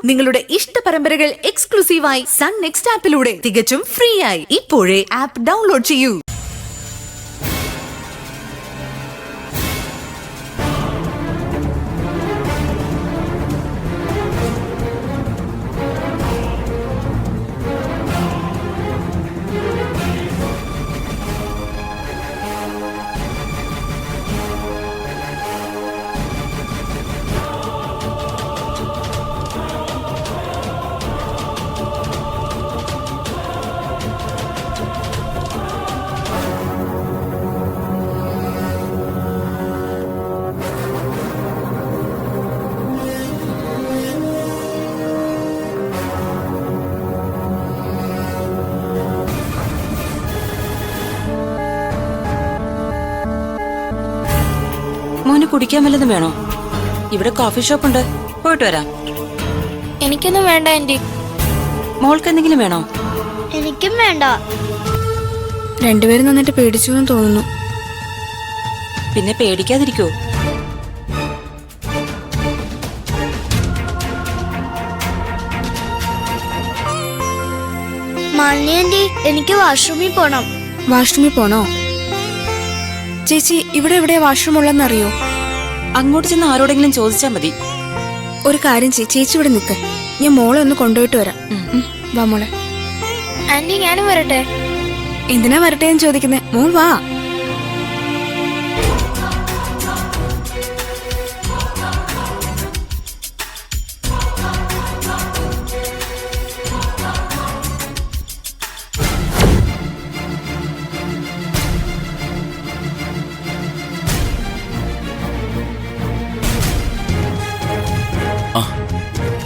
നിങ്ങളുടെ ഇഷ്ട പരമ്പരകൾ എക്സ്ക്ലൂസീവായി സൺ നെക്സ്റ്റ് ആപ്പിലൂടെ തികച്ചും ഫ്രീ ആയി ഇപ്പോഴേ ആപ്പ് ഡൗൺലോഡ് ചെയ്യൂ. മോന് കുടിക്കാൻ വല്ലതും വേണോ? ഇവിടെ കോഫി ഷോപ്പ് ഉണ്ട്, പോയിട്ട് വരാം. എനിക്കൊന്നും വേണ്ട ആന്റി. മോൾക്ക് എന്തെങ്കിലും വേണോ? എനിക്കും വേണ്ട. രണ്ടുപേരും നന്നായിട്ട് പേടിച്ചു എന്ന് തോന്നുന്നു. പിന്നെ പേടിക്കാതിരിക്കോ? മാലിനി ആന്റി, എനിക്ക് വാഷ്റൂമിൽ പോണം. വാഷ്റൂമിൽ പോണോ? ചേച്ചി, ഇവിടെ എവിടെയാ വാഷ്റൂം ഉള്ളതെന്നറിയോ? അങ്ങോട്ട് ചെന്ന് ആരോടെങ്കിലും ചോദിച്ചാ മതി. ഒരു കാര്യം ചേച്ചി ഇവിടെ നിൽക്ക്, ഞാൻ മോളെ ഒന്ന് കൊണ്ടുപോയിട്ട് വരാം. വാ മോളെ. ആന്റി, ഞാനും വരട്ടെ? എന്തിനാ വരട്ടെ എന്ന് ചോദിക്കുന്നേ? മോൾ വാ.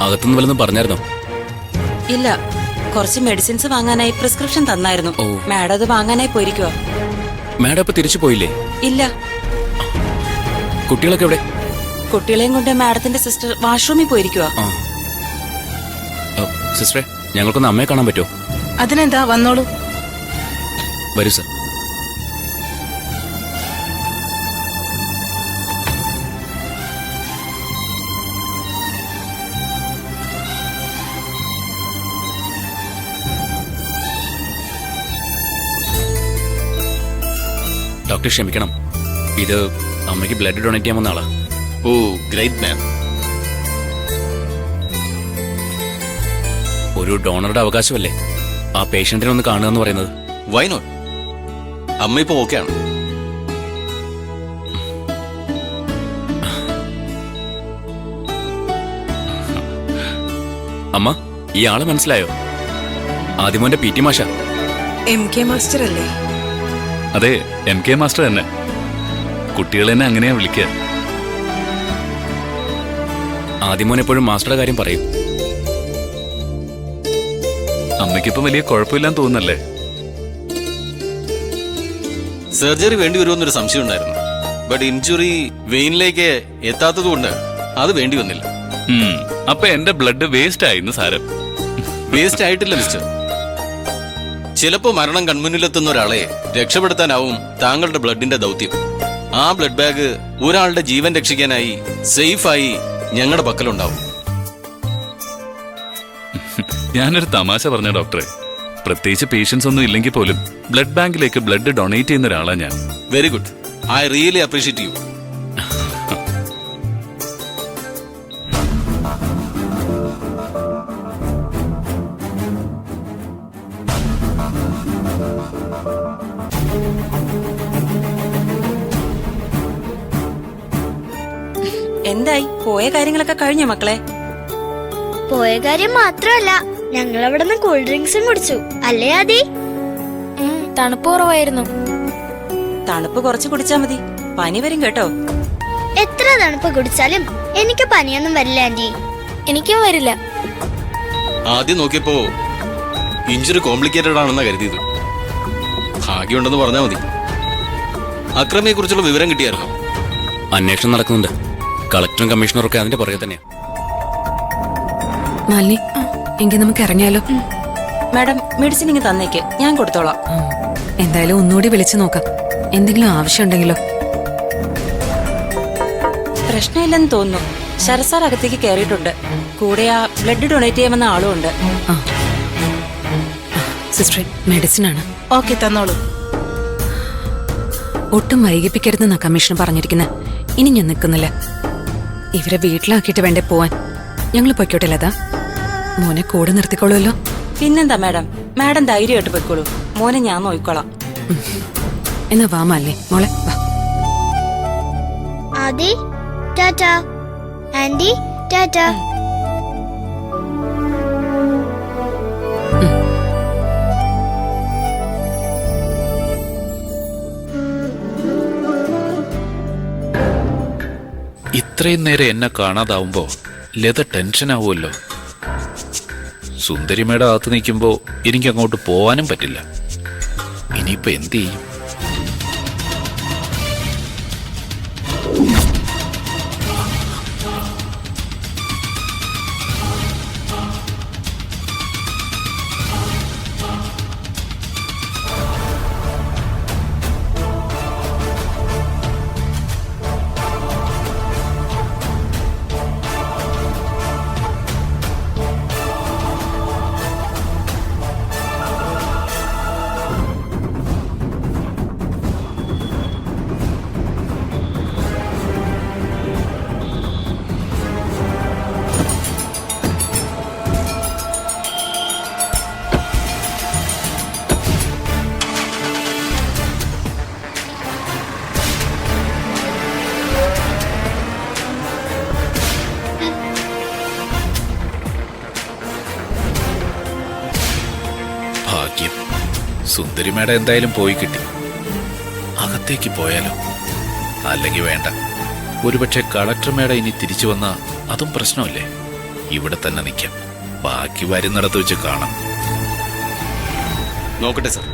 അകത്തുനിന്ന് വല്ലതും പറഞ്ഞായിരുന്നോ? ഇല്ല, കുറച്ച് മെഡിസിൻസ് വാങ്ങാനായി പ്രിസ്ക്രിപ്ഷൻ തന്നായിരുന്നു. മാഡം അത് വാങ്ങാനായി പോയിരിക്കുവോ? മാഡം ഇപ്പൊ തിരിച്ചു പോയില്ലേ? ഇല്ല. കുട്ടികളൊക്കെ എവിടെ? കുട്ടികളെയും കൊണ്ട് മാഡത്തിന്റെ സിസ്റ്റർ വാഷ്റൂമിൽ പോയിരിക്കുവോ? സിസ്റ്ററെ, ഞങ്ങൾക്കൊന്ന് അമ്മയെ കാണാൻ പറ്റുമോ? അതിനെന്താ, വന്നോളൂ. വരൂ സർ. ഡോക്ടർ, ക്ഷമിക്കണം, ഇത് അമ്മയ്ക്ക് ബ്ലഡ് ഡൊണേറ്റ് ചെയ്യാൻ വന്ന ആളാ. Oh, great man. ഒരു ഡോണറുടെ അവകാശമല്ലേ ആ പേഷ്യന്റിനെ ഒന്ന് കാണുക എന്ന് പറയുന്നത്? Why not? അമ്മ ഇപ്പൊ ഓക്കെ ആണ്. അമ്മ, ഈ ആള് മനസ്സിലായോ? ആദ്യമോന്റെ പി ടി മാഷ. MK മാസ്റ്റർ അല്ലേ? അതെ, MK മാസ്റ്റർ തന്നെ. കുട്ടികളെ തന്നെ അങ്ങനെയാ വിളിക്കുക. ആദ്യമോൻ എപ്പോഴും മാസ്റ്ററുടെ കാര്യം പറയും. അമ്മയ്ക്കിപ്പം വലിയ കുഴപ്പമില്ലാന്ന് തോന്നുന്നല്ലേ? സർജറി വേണ്ടി വരുമെന്നൊരു സംശയം ഉണ്ടായിരുന്നു. ബട്ട് ഇഞ്ചുറി വെയിനിലേക്ക് എത്താത്തതുകൊണ്ട് അത് വേണ്ടി വന്നില്ല. അപ്പൊ എന്റെ ബ്ലഡ് വേസ്റ്റ് ആയിന്ന് സാരം. വേസ്റ്റ് ആയിട്ടില്ല മിസ്റ്റർ. ചിലപ്പോ മരണം കൺമുന്നിലെത്തുന്ന ഒരാളെ രക്ഷപ്പെടുത്താനാവും താങ്കളുടെ ബ്ലഡിന്റെ ദൗത്യം. ആ ബ്ലഡ് ബാഗ് ഒരാളുടെ ജീവൻ രക്ഷിക്കാനായി സേഫായി ഞങ്ങളുടെ പക്കലുണ്ടാവും. ഞാനൊരു തമാശ പറഞ്ഞ ഡോക്ടറെ. പ്രത്യേകിച്ച് പേഷ്യൻസ് ഒന്നും ഇല്ലെങ്കിൽ പോലും ബ്ലഡ് ബാങ്കിലേക്ക് ബ്ലഡ് ഡൊണേറ്റ് ചെയ്യുന്ന ഒരാളാ ഞാൻ. Very good. I really appreciate you. എന്തായി? പോയ കാര്യങ്ങളൊക്കെ കഴിഞ്ഞോ മക്കളെ? പോയ കാര്യം മാത്രമല്ല, ഞങ്ങൾ അവിടെ നിന്ന് കൂൾ ഡ്രിങ്ക്സും കുടിച്ചു. അല്ലേ ആദി? തണുപ്പ് കുറവായിരുന്നു. തണുപ്പ് കുറച്ച് കുടിച്ചാ മതി, പനി വരും കേട്ടോ. എത്ര തണുപ്പ് കുടിച്ചാലും എനിക്ക് പനിയൊന്നും വരില്ല ആന്റി. എനിക്കും വരില്ല. ആദ്യം നോക്കിയപ്പോ ഇഞ്ചുറി കോംപ്ലിക്കേറ്റഡ് ആണെന്നാ കരുതിയത്. ഭാഗ്യമുണ്ടെന്ന് പറഞ്ഞാൽ മതി. അക്രമിയെ കുറിച്ചുള്ള വിവരം കിട്ടിയായിരുന്നു? അന്വേഷണം നടക്കുന്നുണ്ട്. കളക്ടറും കമ്മീഷണറും ഒക്കെ അതിന്റെ പുറകെ തന്നെയാ. മാലിനി, എങ്കിൽ നമുക്ക് ഇറങ്ങിയാലോ? മാഡം, മെഡിസിൻ ഇങ്ങ് തന്നേക്ക്, ഞാൻ കൊടുത്തോളാം. എന്തായാലും ഒന്നുകൂടി വിളിച്ചു നോക്കാം, എന്തെങ്കിലും ആവശ്യമുണ്ടെങ്കിലോ. പ്രശ്നമില്ലെന്ന് തോന്നുന്നു. ശരസാർ അകത്തേക്ക് കയറിയിട്ടുണ്ട്. കൂടെ ആ ബ്ലഡ് ഡൊണേറ്റ് ചെയ്യാമെന്ന ആളും ഉണ്ട്. സിസ്റ്റർ, മെഡിസിൻ ആണ്. ഓക്കെ, തന്നോളൂ. ഒട്ടും വൈകിപ്പിക്കരുതെന്നാ കമ്മീഷൻ പറഞ്ഞിരിക്കുന്നത്. ഇനി ഞാൻ നിൽക്കുന്നില്ല. ഇവരെ വീട്ടിലാക്കിയിട്ട് വേണ്ടേ പോവാൻ. ഞങ്ങൾ പൊയ്ക്കോട്ടെ ലത. മോനെ കൂടെ നിർത്തിക്കോളൂല്ലോ. പിന്നെന്താ മാഡം, മാഡം ധൈര്യമായിട്ട് പോയിക്കോളൂ. മോനെ ഞാൻ നോക്കിക്കോളാം. എന്നാ വാ മാലേ മോളെ വാ. ആദി ടാറ്റ, ആന്റി ടാറ്റ. ഇത്രയും നേരം എന്നെ കാണാതാവുമ്പോ ലത ടെൻഷനാവുമല്ലോ. സുന്ദരിമയുടെ അകത്ത് നിൽക്കുമ്പോ എനിക്ക് അങ്ങോട്ട് പോവാനും പറ്റില്ല. ഇനിയിപ്പോ എന്ത് ചെയ്യും? ഭാഗ്യം, സുന്ദരിമേട എന്തായാലും പോയി കിട്ടി. അകത്തേക്ക് പോയാലോ? അല്ലെങ്കിൽ വേണ്ട. ഒരുപക്ഷെ കളക്ടർ മേട ഇനി തിരിച്ചു വന്നാ അതും പ്രശ്നമല്ലേ. ഇവിടെ തന്നെ നിൽക്കാം. ബാക്കി വരുന്നിടത്ത് വെച്ച് കാണാം. നോക്കട്ടെ സാർ,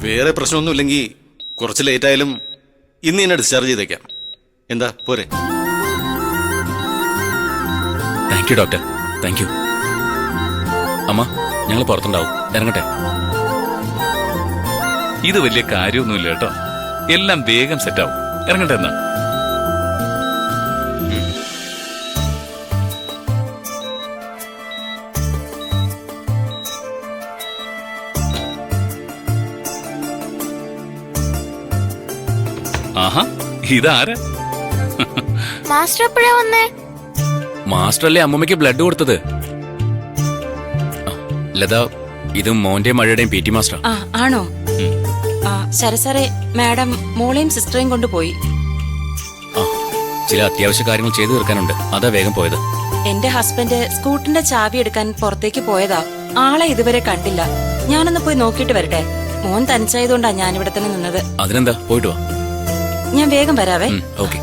വേറെ പ്രശ്നമൊന്നുമില്ലെങ്കിൽ കുറച്ച് ലേറ്റ് ആയാലും ഇന്ന് എന്നെ ഡിസ്ചാർജ് ചെയ്തേക്കാം. എന്താ പോരെ? Thank you doctor, thank you. അമ്മ, ഞങ്ങൾ പുറത്തുണ്ടാവും. ഇറങ്ങട്ടെ. ഇത് വലിയ കാര്യമൊന്നുമില്ല കേട്ടോ. എല്ലാം വേഗം സെറ്റാവും. ഇറങ്ങട്ടെ എന്നാ. ആഹാ, ഇതാരാ? മാസ്റ്റർ എപ്പോഴാ വന്നേ? മാസ്റ്ററല്ലേ അമ്മമ്മയ്ക്ക് ബ്ലഡ് കൊടുത്തത്. ലത, ഇത് മോന്റെയും മഴയുടെയും PT മാസ്റ്റർ. ആ ആണോ? സരസറെ, മാഡം മോളെയും സിസ്റ്ററേയും കൊണ്ടുപോയി. ചില അത്യാവശ്യ കാര്യങ്ങൾ ചെയ്തു തീർക്കാനുണ്ട്, അതാ വേഗം പോയത്. എന്റെ ഹസ്ബൻഡ് സ്കൂട്ടറിന്റെ ചാവി എടുക്കാൻ പുറത്തേക്ക് പോയതാ. ആളെ ഇതുവരെ കണ്ടില്ല. ഞാനൊന്ന് പോയി നോക്കിയിട്ട് വരട്ടെ. മോൻ തനിച്ചായതുകൊണ്ടാ ഞാനിവിടെ തന്നെ നിന്നത്. അതിനെന്താ, പോയിട്ട് വാ. ഞാൻ വേഗം വരാവേ. ഓക്കെ.